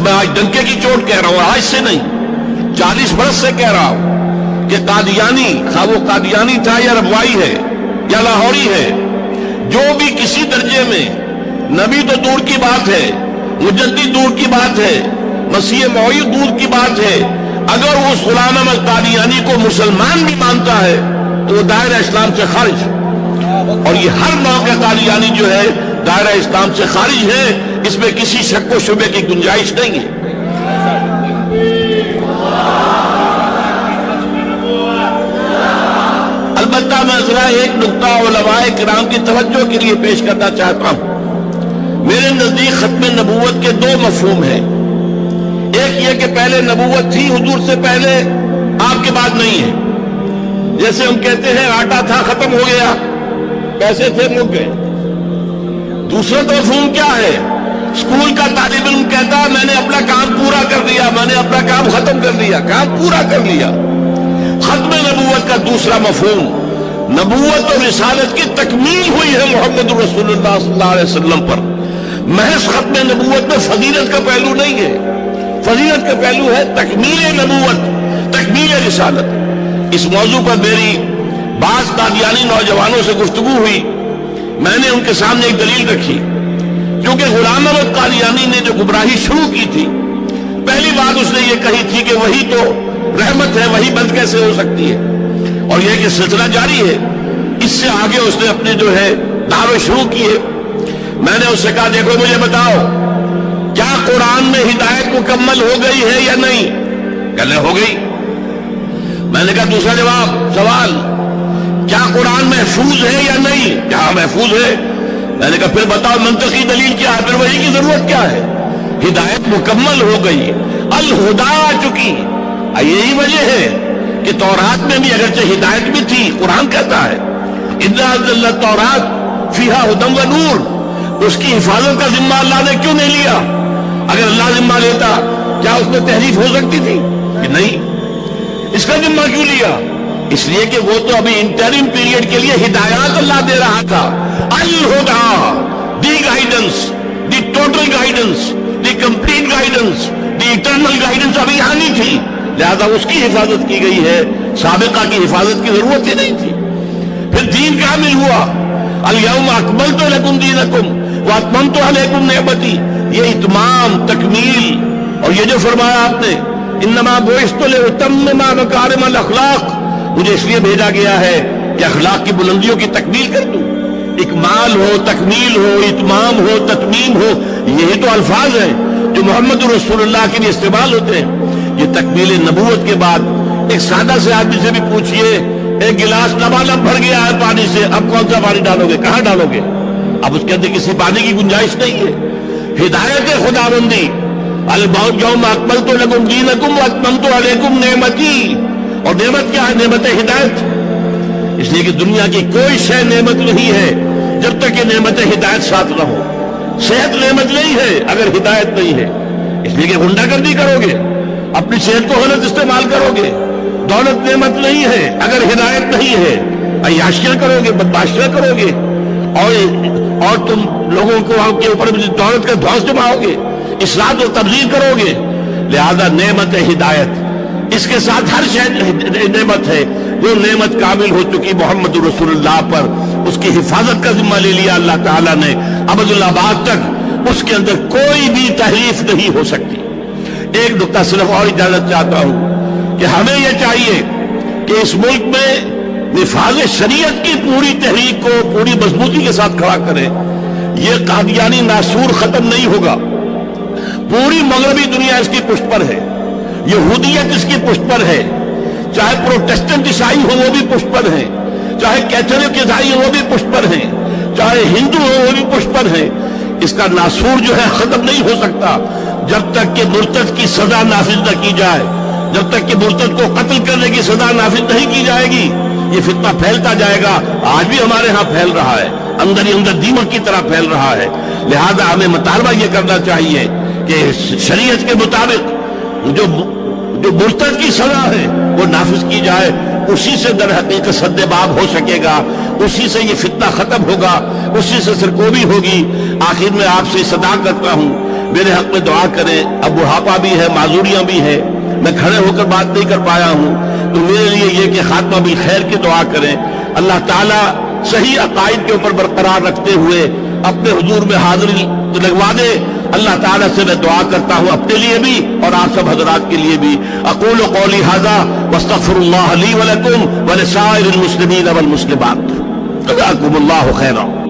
میں آج ڈنکے کی چوٹ کہہ رہا ہوں، آج سے نہیں، 40 برس سے کہہ رہا ہوں کہ قادیانی، خواہ وہ قادیانی تھا یا ربوائی ہے یا لاہوری ہے، جو بھی کسی درجے میں، نبی تو دور کی بات ہے، مجدد دور کی بات ہے، مسیح موعود دور کی بات ہے، اگر اس غلام احمد قادیانی کو مسلمان بھی مانتا ہے تو وہ دائرہ اسلام سے خارج، اور یہ ہر نوع کا قادیانی جو ہے دائرہ اسلام سے خارج ہے، اس میں کسی شک و شبے کی گنجائش نہیں ہے۔ البتہ میں ذرا ایک نقطہ علماء کرام کی توجہ کے لیے پیش کرنا چاہتا ہوں۔ میرے نزدیک ختم نبوت کے دو مفہوم ہیں، ایک یہ کہ پہلے نبوت تھی حضور سے پہلے، آپ کے بعد نہیں ہے، جیسے ہم کہتے ہیں آٹا تھا ختم ہو گیا، پیسے تھے مک گئے۔ دوسرا مفہوم کیا ہے؟ اسکول کا طالب علم کہتا ہے میں نے اپنا کام پورا کر دیا، میں نے اپنا کام ختم کر دیا، کام پورا کر لیا۔ ختم نبوت کا دوسرا مفہوم، نبوت اور رسالت کی تکمیل ہوئی ہے محمد رسول اللہ صلی اللہ علیہ وسلم پر۔ محض ختم نبوت میں فضیلت کا پہلو نہیں ہے، فضیلت کا پہلو ہے تکمیل نبوت، تکمیل رسالت۔ اس موضوع پر میری بعض قادیانی نوجوانوں سے گفتگو ہوئی، میں نے ان کے سامنے ایک دلیل رکھی، کیونکہ غلام احمد قادیانی نے جو گمراہی شروع کی تھی، پہلی بات اس نے یہ کہی تھی کہ وہی تو رحمت ہے، وہی بند کیسے ہو سکتی ہے، اور یہ کہ سلسلہ جاری ہے۔ اس سے آگے اس نے اپنے جو ہے دعوے شروع کیے۔ میں نے اس سے کہا دیکھو مجھے بتاؤ کیا قرآن میں ہدایت مکمل ہو گئی ہے یا نہیں؟ کہنے ہو گئی۔ میں نے کہا دوسرا سوال، کیا قرآن محفوظ ہے یا نہیں؟ کیا محفوظ ہے؟ میں نے کہا پھر بتاؤ منطقی دلیل کیا ہے، پھر وہی کی ضرورت کیا ہے؟ ہدایت مکمل ہو گئی، الہدا آ چکی۔ یہی وجہ ہے کہ تورات میں بھی اگرچہ ہدایت بھی تھی، قرآن کہتا ہے اِنَّا أَنزَلْنَا التَّوْرَاةَ فِيهَا هُدًى وَنُورٌ، اس کی حفاظت کا ذمہ اللہ نے کیوں نہیں لیا؟ اگر اللہ ذمہ لیتا کیا اس میں تحریف ہو سکتی تھی؟ کہ نہیں، اس کا ذمہ کیوں لیا؟ اس لیے کہ وہ تو ابھی انٹرم پیریڈ کے لیے ہدایات اللہ دے رہا تھا۔ الہدا، the guidance, the total guidance, the complete guidance, the eternal guidance ابھی آنی تھی، لہذا اس کی حفاظت کی گئی ہے، سابقہ کی حفاظت کی ضرورت ہی نہیں تھی۔ پھر دین کامل ہوا، الیوم اکملت لکم دینکم واتممت علیکم نعمتی، یہ اتمام، تکمیل، اور یہ جو فرمایا آپ نے انما بعثت لاتمم مکارم الاخلاق، مجھے اس لیے بھیجا گیا ہے کہ اخلاق کی بلندیوں کی تکمیل کر دوں۔ اکمال ہو، تکمیل ہو، اتمام ہو، تتمیم ہو، یہی تو الفاظ ہیں جو محمد رسول اللہ کے لیے استعمال ہوتے ہیں۔ یہ تکمیل نبوت کے بعد ایک سادہ سے آدمی سے بھی پوچھئے، ایک گلاس لبالب بھر گیا ہے پانی سے، اب کون سا پانی ڈالو گے؟ کہاں ڈالو گے؟ اب اس کے اندر کسی پانی کی گنجائش نہیں ہے۔ ہدایت خداوندی، اليوم اکملت لکم دینکم واتممت علیکم نعمتی، اور نعمت کیا ہے؟ نعمت ہدایت۔ اس لیے کہ دنیا کی کوئی شے نعمت نہیں ہے جب تک کہ نعمت ہدایت ساتھ نہ ہو۔ صحت نعمت نہیں ہے اگر ہدایت نہیں ہے، اس لیے کہ غنڈہ گردی کرو گے، اپنی صحت کو غلط استعمال کرو گے۔ دولت نعمت نہیں ہے اگر ہدایت نہیں ہے، عیاشیاں کرو گے، بدماشیاں کرو گے، اور تم لوگوں کو کے اوپر دولت کا دھوس جماؤ گے، افراط و تبذیر کرو گے۔ لہذا نعمت ہدایت، اس کے ساتھ ہر شے نعمت ہے۔ جو نعمت کامل ہو چکی محمد رسول اللہ پر، اس کی حفاظت کا ذمہ لے لیا اللہ تعالیٰ نے ابد الآباد تک، اس کے اندر کوئی بھی تحریف نہیں ہو سکتی۔ ایک نقطہ صرف اور اجازت چاہتا ہوں کہ ہمیں یہ چاہیے کہ اس ملک میں نفاذ شریعت کی پوری تحریک کو پوری مضبوطی کے ساتھ کھڑا کریں۔ یہ قادیانی ناسور ختم نہیں ہوگا، پوری مغربی دنیا اس کی پشت پر ہے، یہودیت اس کی پشت پر ہے، چاہے پروٹسٹنٹ عیسائی ہو وہ بھی پشت پر ہیں، چاہے کیتھولک عیسائی ہو وہ بھی پشت پر ہیں، چاہے ہندو ہو وہ بھی پشت پر ہیں۔ اس کا ناسور جو ہے ختم نہیں ہو سکتا جب تک کہ مرتد کی سزا نافذ نہ کی جائے، جب تک کہ مرتد کو قتل کرنے کی سزا نافذ نہیں کی جائے گی، یہ فتنہ پھیلتا جائے گا۔ آج بھی ہمارے ہاں پھیل رہا ہے، اندر ہی اندر دیمک کی طرح پھیل رہا ہے۔ لہذا ہمیں مطالبہ یہ کرنا چاہیے کہ شریعت کے مطابق جو مرتد کی سزا ہے وہ نافذ کی جائے، اسی سے در حقیقت سد باب ہو سکے گا، اسی سے یہ فتنہ ختم ہوگا، اسی سے سرکوبی ہوگی۔ آخر میں آپ سے صدا کرتا ہوں، میرے حق میں دعا کریں۔ اب بڑھاپا بھی ہے، معذوریاں بھی ہیں، میں کھڑے ہو کر بات نہیں کر پایا ہوں، تو میرے لیے یہ کہ خاتمہ بھی خیر کی دعا کریں۔ اللہ تعالیٰ صحیح عقائد کے اوپر برقرار رکھتے ہوئے اپنے حضور میں حاضری لگوا دے۔ اللہ تعالیٰ سے میں دعا کرتا ہوں اپنے لیے بھی اور آپ سب حضرات کے لیے بھی۔ اقول قولی ھذا واستغفر اللہ لی ولکم ولسائر المسلمین والمسلمات۔ جزاکم اللہ خیرا۔